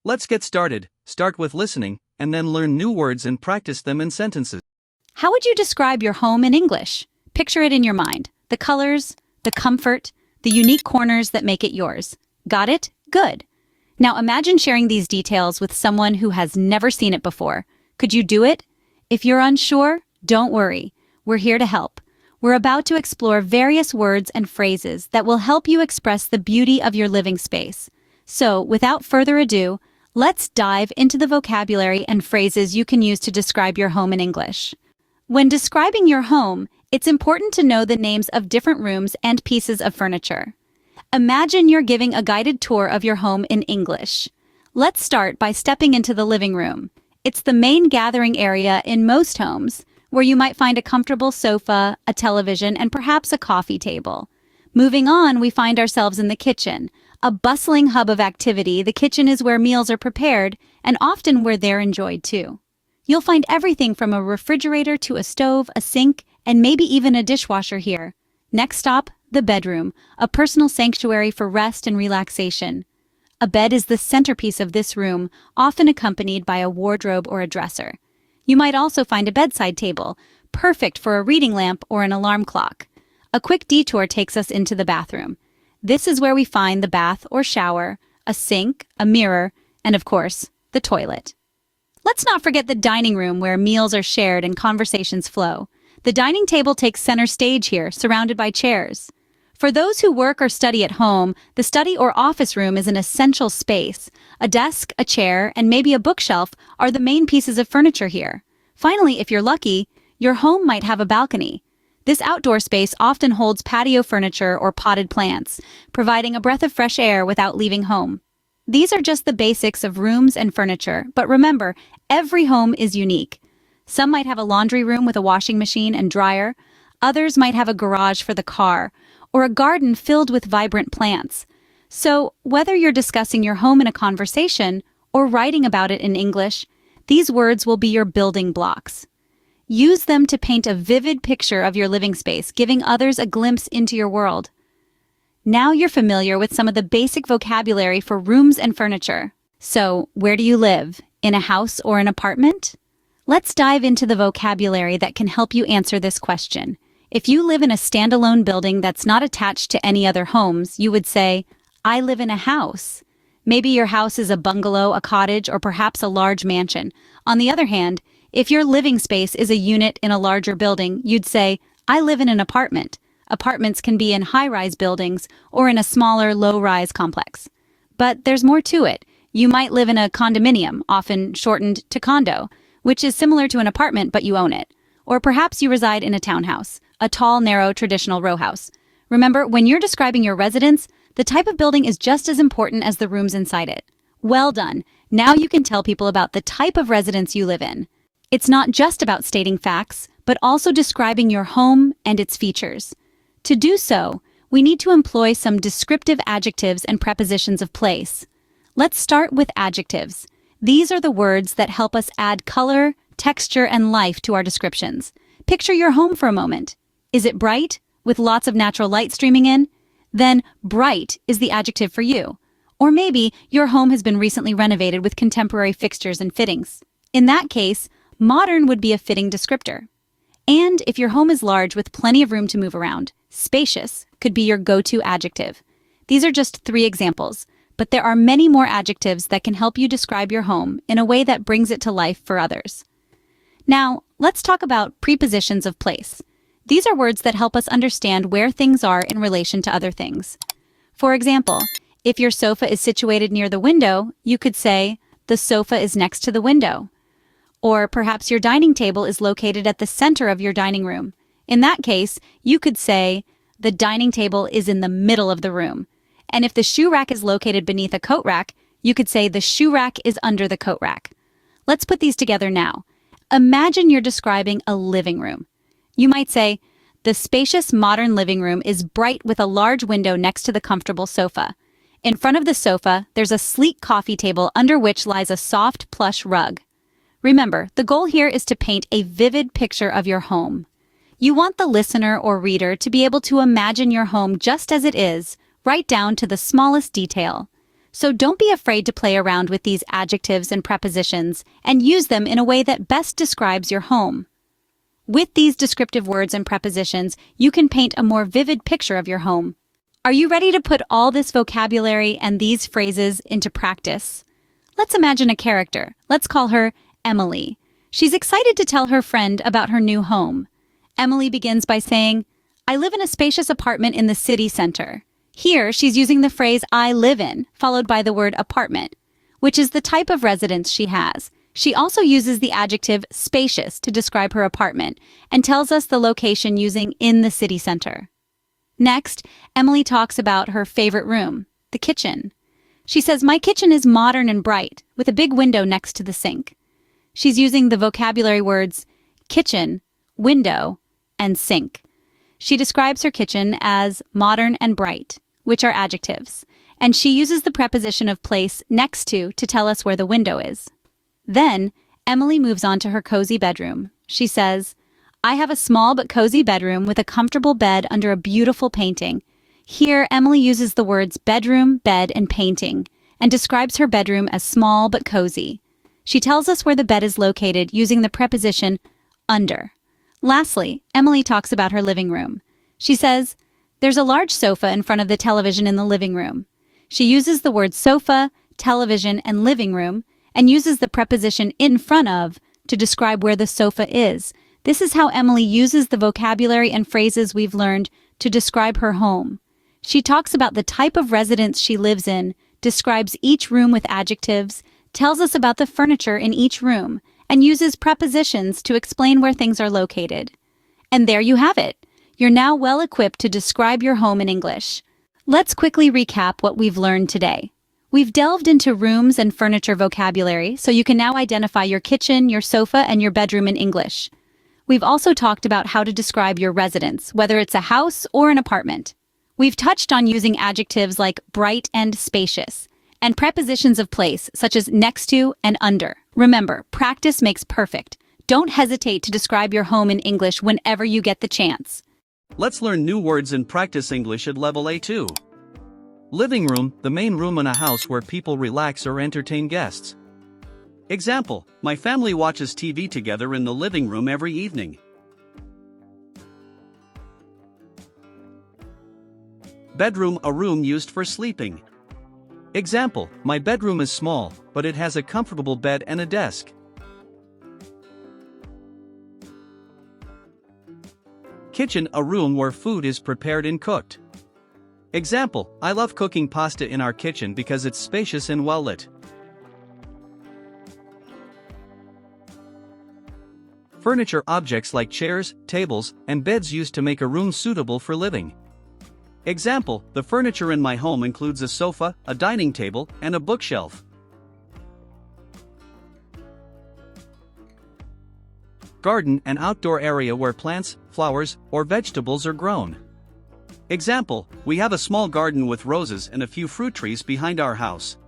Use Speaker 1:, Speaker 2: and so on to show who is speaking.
Speaker 1: Let's get started. Start with listening, and then learn new words and practice them in sentences.
Speaker 2: How would you describe your home in English? Picture it in your mind. The colors, the comfort, the unique corners that make it yours. Got it? Good. Now imagine sharing these details with someone who has never seen it before. Could you do it? If you're unsure, don't worry. We're here to help. We're about to explore various words and phrases that will help you express the beauty of your living space. So, without further ado, let's dive into the vocabulary and phrases you can use to describe your home in English. When describing your home, it's important to know the names of different rooms and pieces of furniture. Imagine you're giving a guided tour of your home in English. Let's start by stepping into the living room. It's the main gathering area in most homes, where you might find a comfortable sofa, a television, and perhaps a coffee table. Moving on, we find ourselves in the kitchen, a bustling hub of activity. The kitchen is where meals are prepared, and often where they're enjoyed too. You'll find everything from a refrigerator to a stove, a sink, and maybe even a dishwasher here. Next stop, the bedroom, a personal sanctuary for rest and relaxation. A bed is the centerpiece of this room, often accompanied by a wardrobe or a dresser. You might also find a bedside table, perfect for a reading lamp or an alarm clock. A quick detour takes us into the bathroom. This is where we find the bath or shower, a sink, a mirror, and of course, the toilet. Let's not forget the dining room where meals are shared and conversations flow. The dining table takes center stage here, surrounded by chairs. For those who work or study at home, the study or office room is an essential space. A desk, a chair, and maybe a bookshelf are the main pieces of furniture here. Finally, if you're lucky, your home might have a balcony. This outdoor space often holds patio furniture or potted plants, providing a breath of fresh air without leaving home. These are just the basics of rooms and furniture, but remember, every home is unique. Some might have a laundry room with a washing machine and dryer. Others might have a garage for the car, or a garden filled with vibrant plants. So, whether you're discussing your home in a conversation or writing about it in English, these words will be your building blocks. Use them to paint a vivid picture of your living space, giving others a glimpse into your world. Now you're familiar with some of the basic vocabulary for rooms and furniture. So, where do you live? In a house or an apartment? Let's dive into the vocabulary that can help you answer this question. If you live in a standalone building that's not attached to any other homes, you would say, I live in a house. Maybe your house is a bungalow, a cottage, or perhaps a large mansion. On the other hand, if your living space is a unit in a larger building, you'd say, I live in an apartment. Apartments can be in high-rise buildings or in a smaller, low-rise complex. But there's more to it. You might live in a condominium, often shortened to condo, which is similar to an apartment but you own it. Or perhaps you reside in a townhouse, a tall, narrow, traditional row house. Remember, when you're describing your residence, the type of building is just as important as the rooms inside it. Well done. Now you can tell people about the type of residence you live in. It's not just about stating facts, but also describing your home and its features. To do so, we need to employ some descriptive adjectives and prepositions of place. Let's start with adjectives. These are the words that help us add color, texture, and life to our descriptions. Picture your home for a moment. Is it bright, with lots of natural light streaming in? Then bright is the adjective for you. Or maybe your home has been recently renovated with contemporary fixtures and fittings. In that case, modern would be a fitting descriptor. And if your home is large with plenty of room to move around, spacious could be your go-to adjective. These are just 3 examples, but there are many more adjectives that can help you describe your home in a way that brings it to life for others. Now, let's talk about prepositions of place. These are words that help us understand where things are in relation to other things. For example, if your sofa is situated near the window, you could say, the sofa is next to the window. Or perhaps your dining table is located at the center of your dining room. In that case, you could say, the dining table is in the middle of the room. And if the shoe rack is located beneath a coat rack, you could say the shoe rack is under the coat rack. Let's put these together now. Imagine you're describing a living room. You might say, the spacious modern living room is bright with a large window next to the comfortable sofa. In front of the sofa, there's a sleek coffee table under which lies a soft plush rug. Remember, the goal here is to paint a vivid picture of your home. You want the listener or reader to be able to imagine your home just as it is, right down to the smallest detail. So don't be afraid to play around with these adjectives and prepositions and use them in a way that best describes your home. With these descriptive words and prepositions, you can paint a more vivid picture of your home. Are you ready to put all this vocabulary and these phrases into practice? Let's imagine a character. Let's call her Emily. She's excited to tell her friend about her new home. Emily begins by saying, "I live in a spacious apartment in the city center." Here, she's using the phrase "I live in," followed by the word apartment, which is the type of residence she has. She also uses the adjective spacious to describe her apartment and tells us the location using in the city center. Next, Emily talks about her favorite room, the kitchen. She says, "My kitchen is modern and bright, with a big window next to the sink." She's using the vocabulary words kitchen, window, and sink. She describes her kitchen as modern and bright, which are adjectives, and she uses the preposition of place next to tell us where the window is. Then, Emily moves on to her cozy bedroom. She says, "I have a small but cozy bedroom with a comfortable bed under a beautiful painting." Here, Emily uses the words bedroom, bed, and painting, and describes her bedroom as small but cozy. She tells us where the bed is located using the preposition under. Lastly, Emily talks about her living room. She says, "There's a large sofa in front of the television in the living room." She uses the words sofa, television, and living room, and uses the preposition in front of to describe where the sofa is. This is how Emily uses the vocabulary and phrases we've learned to describe her home. She talks about the type of residence she lives in, describes each room with adjectives, tells us about the furniture in each room, and uses prepositions to explain where things are located. And there you have it. You're now well equipped to describe your home in English. Let's quickly recap what we've learned today. We've delved into rooms and furniture vocabulary, so you can now identify your kitchen, your sofa, and your bedroom in English. We've also talked about how to describe your residence, whether it's a house or an apartment. We've touched on using adjectives like bright and spacious, and prepositions of place, such as next to and under. Remember, practice makes perfect. Don't hesitate to describe your home in English whenever you get the chance.
Speaker 1: Let's learn new words and practice English at level A2. Living room, the main room in a house where people relax or entertain guests. Example, my family watches TV together in the living room every evening. Bedroom, a room used for sleeping. Example, my bedroom is small, but it has a comfortable bed and a desk. Kitchen, a room where food is prepared and cooked. Example, I love cooking pasta in our kitchen because it's spacious and well lit. Furniture, objects like chairs, tables, and beds used to make a room suitable for living. Example, the furniture in my home includes a sofa, a dining table, and a bookshelf. Garden, an outdoor area where plants, flowers, or vegetables are grown. Example, we have a small garden with roses and a few fruit trees behind our house.